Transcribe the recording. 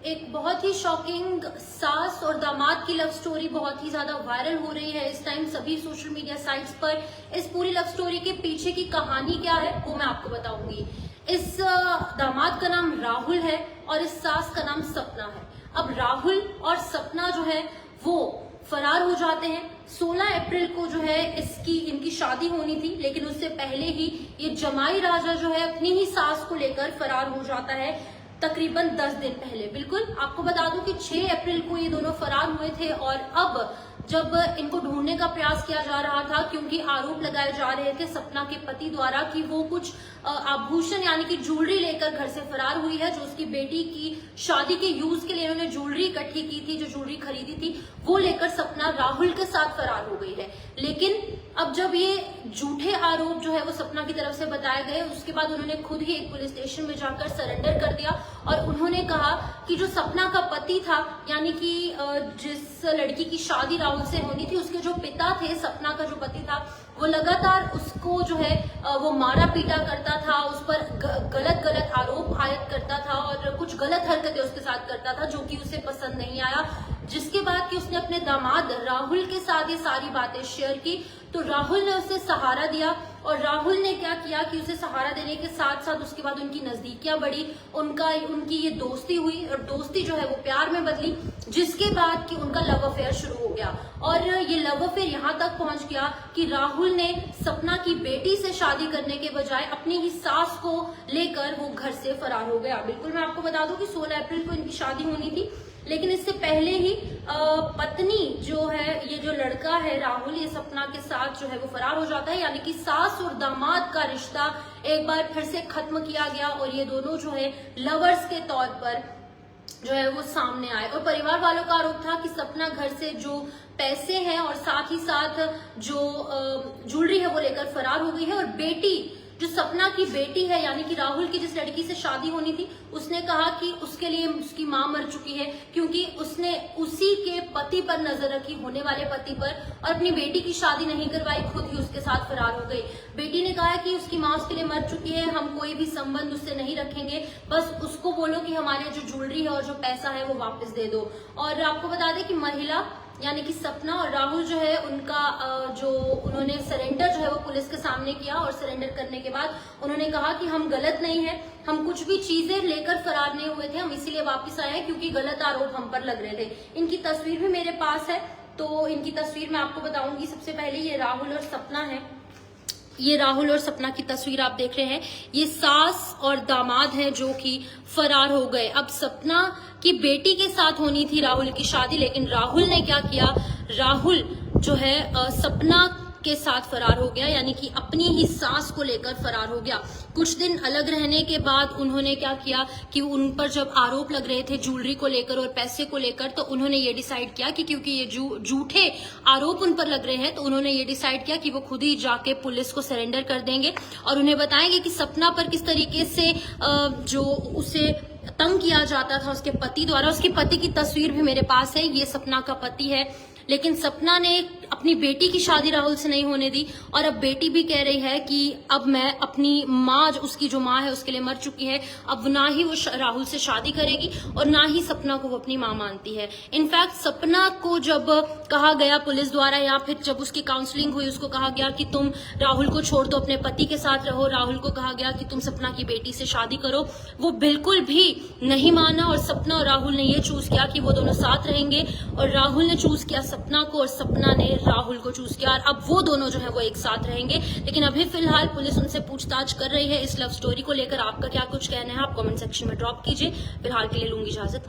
एक बहुत ही शॉकिंग सास और दामाद की लव स्टोरी बहुत ही ज्यादा वायरल हो रही है इस टाइम सभी सोशल मीडिया साइट्स पर। इस पूरी लव स्टोरी के पीछे की कहानी क्या है वो मैं आपको बताऊंगी। इस दामाद का नाम राहुल है और इस सास का नाम सपना है। अब राहुल और सपना जो है वो फरार हो जाते हैं। 16 अप्रैल को जो है इनकी शादी होनी थी, लेकिन उससे पहले ही ये जमाई राजा जो है अपनी ही सास को लेकर फरार हो जाता है तकरीबन 10 दिन पहले। बिल्कुल आपको बता दूं कि 6 अप्रैल को ये दोनों फरार हुए थे और अब जब इनको ढूंढने का प्रयास किया जा रहा था, क्योंकि आरोप लगाए जा रहे थे सपना के पति द्वारा कि वो कुछ आभूषण यानी कि ज्वेलरी लेकर घर से फरार हुई है, जो उसकी बेटी की शादी के यूज के लिए उन्होंने ज्वेलरी इकट्ठी की थी, जो ज्वेलरी खरीदी थी वो लेकर सपना राहुल के साथ फरार हो गई है। लेकिन अब जब ये झूठे आरोप जो है वो सपना की तरफ से बताए गए, उसके बाद उन्होंने खुद ही एक पुलिस स्टेशन में जाकर सरेंडर कर दिया और उन्होंने कहा कि जो सपना का पति था, यानी कि जिस लड़की की शादी राहुल से होनी थी, उसके जो पिता थे, सपना का जो पति था, वो लगातार उसको जो है वो मारा पीटा करता था, उस पर गलत आरोप आयत करता था और कुछ गलत हरकतें उसके साथ करता था, जो कि उसे पसंद नहीं आया। जिसके बाद कि उसने अपने दामाद राहुल के साथ ये सारी बातें शेयर की, तो राहुल ने उसे सहारा दिया और राहुल ने क्या किया कि उसे सहारा देने के साथ साथ उसके बाद उनकी नजदीकियां बढ़ी, उनकी ये दोस्ती हुई और दोस्ती जो है वो प्यार में बदली, जिसके बाद कि उनका लव अफेयर शुरू हो गया। और ये लव अफेयर यहाँ तक पहुंच गया कि राहुल ने सपना की बेटी से शादी करने के बजाय अपनी ही सास को लेकर वो घर से फरार हो गया। बिल्कुल मैं आपको बता दूं कि 16 अप्रैल को इनकी शादी होनी थी, लेकिन इससे पहले ही पत्नी जो है, ये जो लड़का है राहुल, ये सपना के साथ जो है वो फरार हो जाता है, यानी कि सास और दामाद का रिश्ता एक बार फिर से खत्म किया गया और ये दोनों जो है लवर्स के तौर पर जो है वो सामने आए। और परिवार वालों का आरोप था कि सपना घर से जो पैसे हैं और साथ ही साथ जो ज्वेलरी है वो लेकर फरार हो गई है और बेटी जो सपना की बेटी है, यानी कि राहुल की जिस लड़की से शादी होनी थी, उसने कहा कि उसके लिए उसकी मां मर चुकी है, क्योंकि उसने उसी के पति पर नजर रखी, होने वाले पति पर, और अपनी बेटी की शादी नहीं करवाई, खुद ही उसके साथ फरार हो गई। बेटी ने कहा कि उसकी मां उसके लिए मर चुकी है, हम कोई भी संबंध उससे नहीं रखेंगे, बस उसको बोलो कि हमारे जो ज्वेलरी है और जो पैसा है वो वापस दे दो। और आपको बता दें कि महिला यानी कि सपना और राहुल जो है उनका जो उन्होंने सरेंडर जो है वो पुलिस के सामने किया और सरेंडर करने के बाद उन्होंने कहा कि हम गलत नहीं है, हम कुछ भी चीजें लेकर फरार नहीं हुए थे, हम इसीलिए वापस आए हैं क्योंकि गलत आरोप हम पर लग रहे थे। इनकी तस्वीर भी मेरे पास है, तो इनकी तस्वीर मैं आपको बताऊंगी। सबसे पहले ये राहुल और सपना है, ये राहुल और सपना की तस्वीर आप देख रहे हैं। ये सास और दामाद हैं जो कि फरार हो गए। अब सपना की बेटी के साथ होनी थी राहुल की शादी, लेकिन राहुल ने क्या किया, राहुल जो है सपना के साथ फरार हो गया, यानी कि अपनी ही सास को लेकर फरार हो गया। कुछ दिन अलग रहने के बाद उन्होंने क्या किया कि उन पर जब आरोप लग रहे थे ज्वेलरी को लेकर और पैसे को लेकर, तो उन्होंने ये डिसाइड किया कि क्योंकि ये झूठे आरोप उन पर लग रहे हैं, तो उन्होंने ये डिसाइड किया कि वो खुद ही जाके पुलिस को सरेंडर कर देंगे और उन्हें बताएंगे कि सपना पर किस तरीके से जो उसे तंग किया जाता था उसके पति द्वारा। उसके पति की तस्वीर भी मेरे पास है, ये सपना का पति है, लेकिन सपना ने अपनी बेटी की शादी राहुल से नहीं होने दी और अब बेटी भी कह रही है कि अब मैं अपनी माँ, उसकी जो माँ है उसके लिए मर चुकी है, अब ना ही वो राहुल से शादी करेगी और ना ही सपना को वो अपनी माँ मानती है। इनफैक्ट सपना को जब कहा गया पुलिस द्वारा या फिर जब उसकी काउंसलिंग हुई, उसको कहा गया कि तुम राहुल को छोड़ दो, अपने पति के साथ रहो, राहुल को कहा गया कि तुम सपना की बेटी से शादी करो, वो बिल्कुल भी नहीं माना और सपना और राहुल ने ये चूज किया कि वो दोनों साथ रहेंगे और राहुल ने चूज किया सपना को और सपना ने राहुल को चूज किया और अब वो दोनों जो है वो एक साथ रहेंगे। लेकिन अभी फिलहाल पुलिस उनसे पूछताछ कर रही है इस लव स्टोरी को लेकर। आपका क्या कुछ कहना है आप कमेंट सेक्शन में ड्रॉप कीजिए। फिलहाल के लिए लूंगी इजाजत।